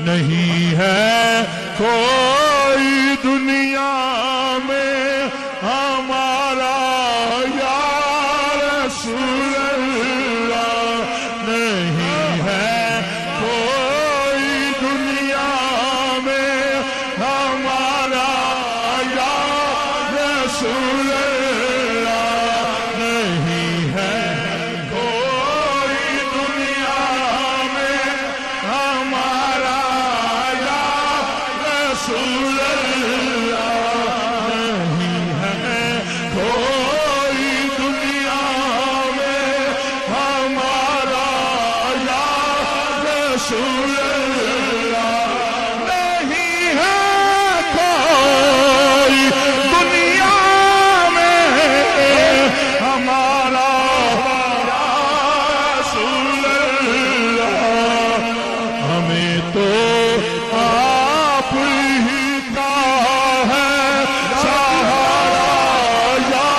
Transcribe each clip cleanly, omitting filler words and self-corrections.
نہیں ہے کوئی دنیا میں ہمارا یا رسول اللہ، نہیں ہے کوئی دنیا میں ہمارا یا رسول اللہ، نہیں ہے کوئی دنیا میں ہمارا یا رسول اللہ، نہیں ہے کوئی دنیا میں ہمارا یا رسول اللہ، نہیں ہے کوئی دنیا میں ہمارا یا رسول اللہ، ہمیں تو آپ ہی کا ہے سہارا یا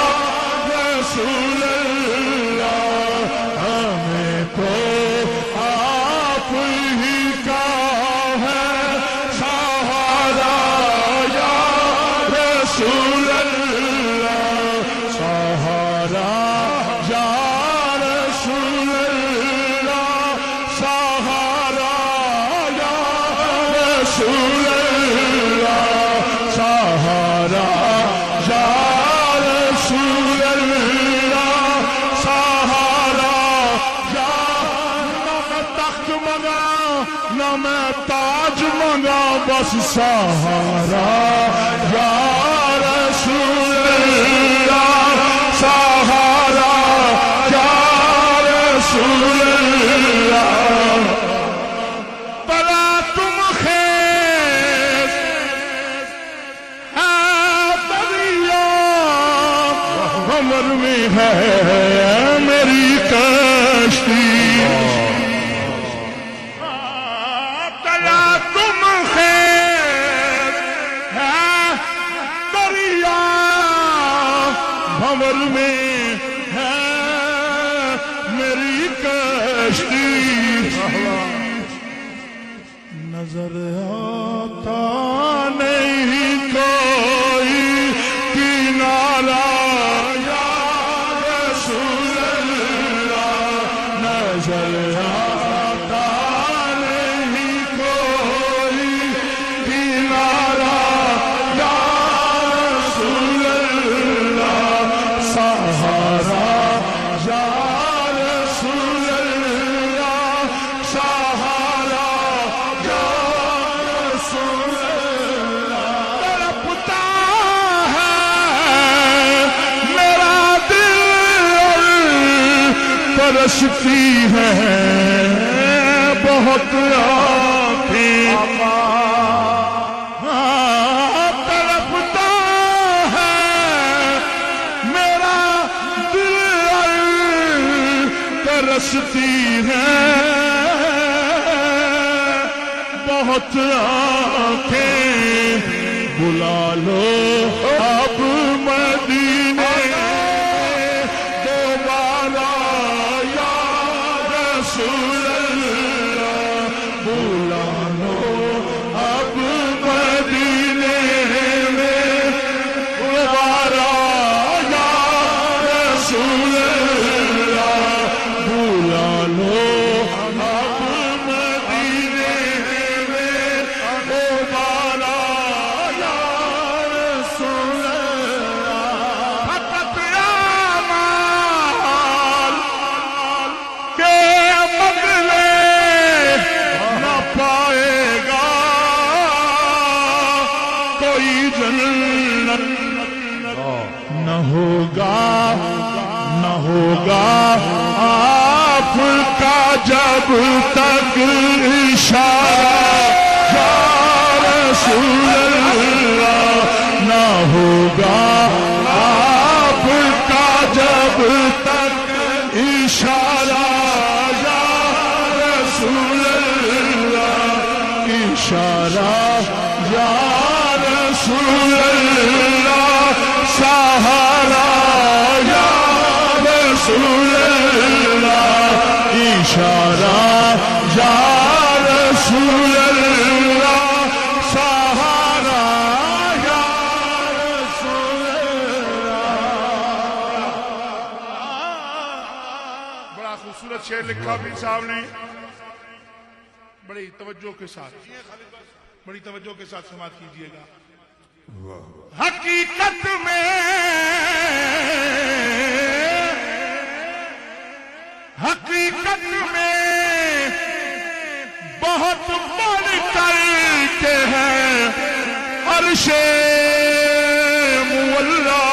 رسول اللہ، ہمیں تو آپ ہی کا ہے سہارا یا رسول اللہ، سہارا یا رسول اللہ، سہارا یا رسول اللہ، سہارا یا رسول اللہ، سہارا یا، نہ میں تخت منگا نہ میں تاج منگا، بس سہارا یا رسول اللہ، سہارا یا رسول اللہ، بلا تم خیز ہے دریا غمر میں ہے میری کشتی، بلا تم خیز ہے دریا غمر میں ہے میری کشتی، نظر آتا نہیں کوئی کنارہ یا رسول اللہ، نظر آتا نہیں کوئی کنارہ یا رسول اللہ، سہارا یا رسول اللہ، سہارا یا رسول اللہ، تڑپتا ہے میرا دل، ترستی ہے بہت آنکھیں، تڑپتا ہے میرا دل، ترستی ہے بہت آنکھیں، بلا لو اب مدینے دوبارہ یا رسول اللہ، بلا لو اب مدینے میں دوبارہ یا رسول اللہ، بلا لو اب مدینے میں دوبارہ یا رسول اللہ، فقط اعمال کے بدلے نہ پائے گا کوئی جنت، نہ ہوگا نہ ہوگا آپ کا جب تک اشارہ یا رسول اللہ، نہ ہوگا آپ کا جب تک اشارہ یا رسول اللہ، اشارہ یا رسول اللہ، سہارا یا رسول اللہ، اشارہ یا رسول اللہ۔ لکھا پیر صاحب نے بڑی توجہ کے ساتھ سماعت کیجئے گا. حقیقت میں بہت بڑھ کر کے ہے عرش مولا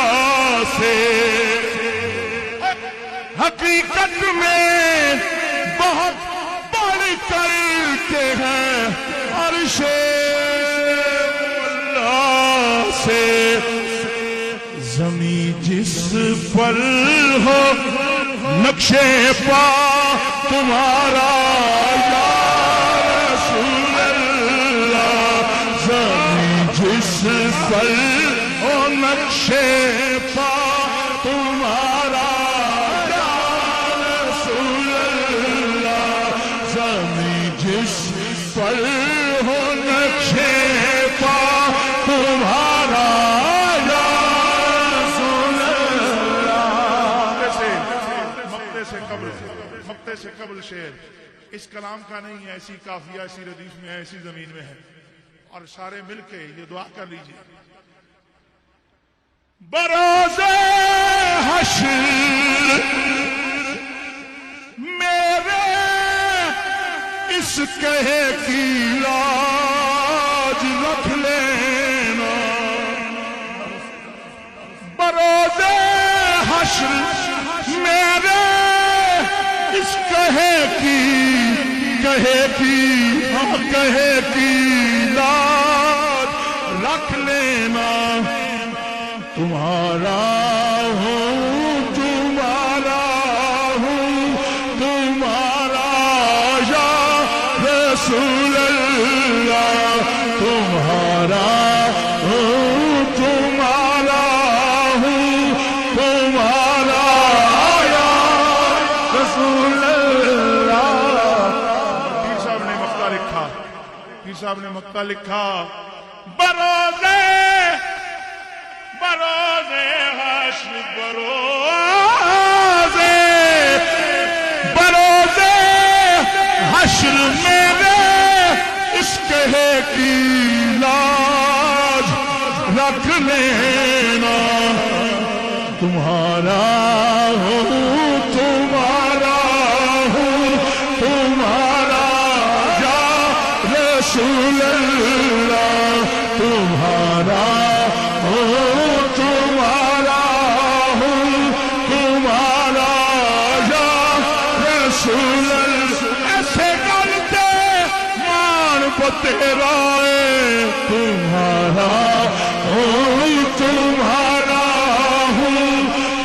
سے. حقیقت میں بہت بڑھ کر کے ہے عرش مولا سے. زمین جس پر ہو نقشے پا تمہارا یا رسول اللہ. زمین جس پر ہو نقشے پا تمہارا یا رسول اللہ. زمین جس پر ہو نقشے پا تمہارا مقتے سے قبل شعر اس کلام کا نہیں ہے. ایسی قافیہ ایسی ردیف میں ہے, ایسی زمین میں ہے. اور سارے مل کے یہ دعا کر لیجئے. بروز حشر میرے اس کہے کی لاج رکھ لینا. بروز حشر میرے اس کہے کی لاج رکھ لینا. تمہارا ہوں تمہارا یا رسول اللہ. تمہارا ہوں تمہارا یا رسول اللہ. پیر صاحب نے مقطع لکھا. بروز حشر بروز حشر میرے اس کہے کی لاج رکھ لینا. تمہارا ہوں تمہارا یا رسول اللہ. تمہارا ہوں تمہارا یا رسول اللہ. ایسے کرتے مان کو تیرا تمہارا ہوں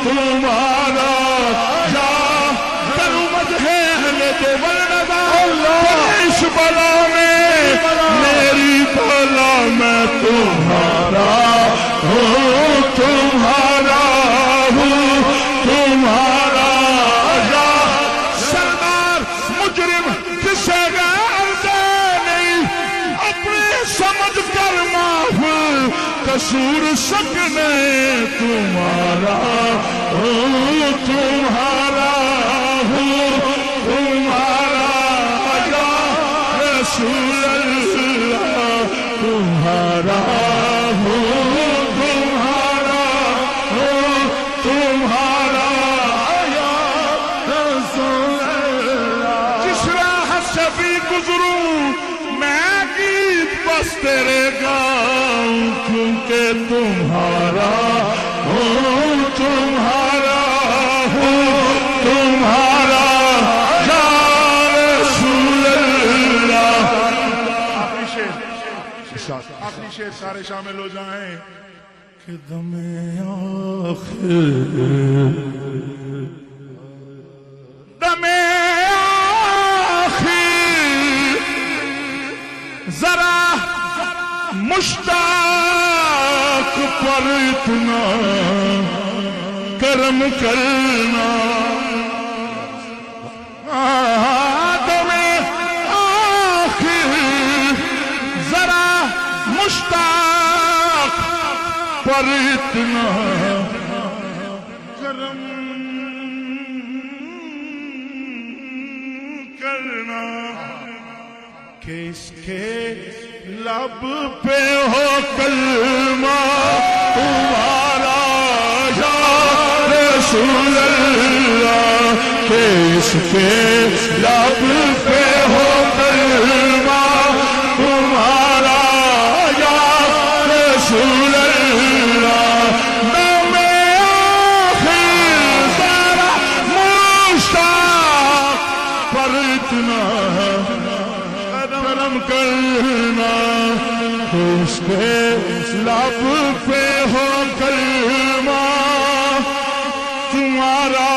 تمہارا یا کرو مجھے تو بلندا. اس بلا میں میری بلا میں تمہارا ہوں تمہارا یا سردار مجرم کسے غیر دے نہیں. اپنے سمجھ کر معاف قصور سکنے. تمہارا ہوں تمہارا یا رسول اللہ. تمہارا یا رسول اللہ. جس راہ سے بھی گزروں میں گیت بس تیرے گاؤں کیونکہ تمہارا ہوں تمہارا یا رسول اللہ. آخری شعر سارے شامل ہو جائیں. کہ دم آخر ذرا مشتاق پر اتنا کرم کرنا. دم آخر ذرا مشتاق پر اتنا کرم کہ اس کے لب پہ ہو کلمہ تمہارا یا رسول اللہ، کہ اس کے لب پہ ہو کلمہ تمہارا یا رسول اللہ، نام آخر سارا مشتاق پر اتنا کرم کرنا، اس کے لب پہ ہو کلمہ تمہارا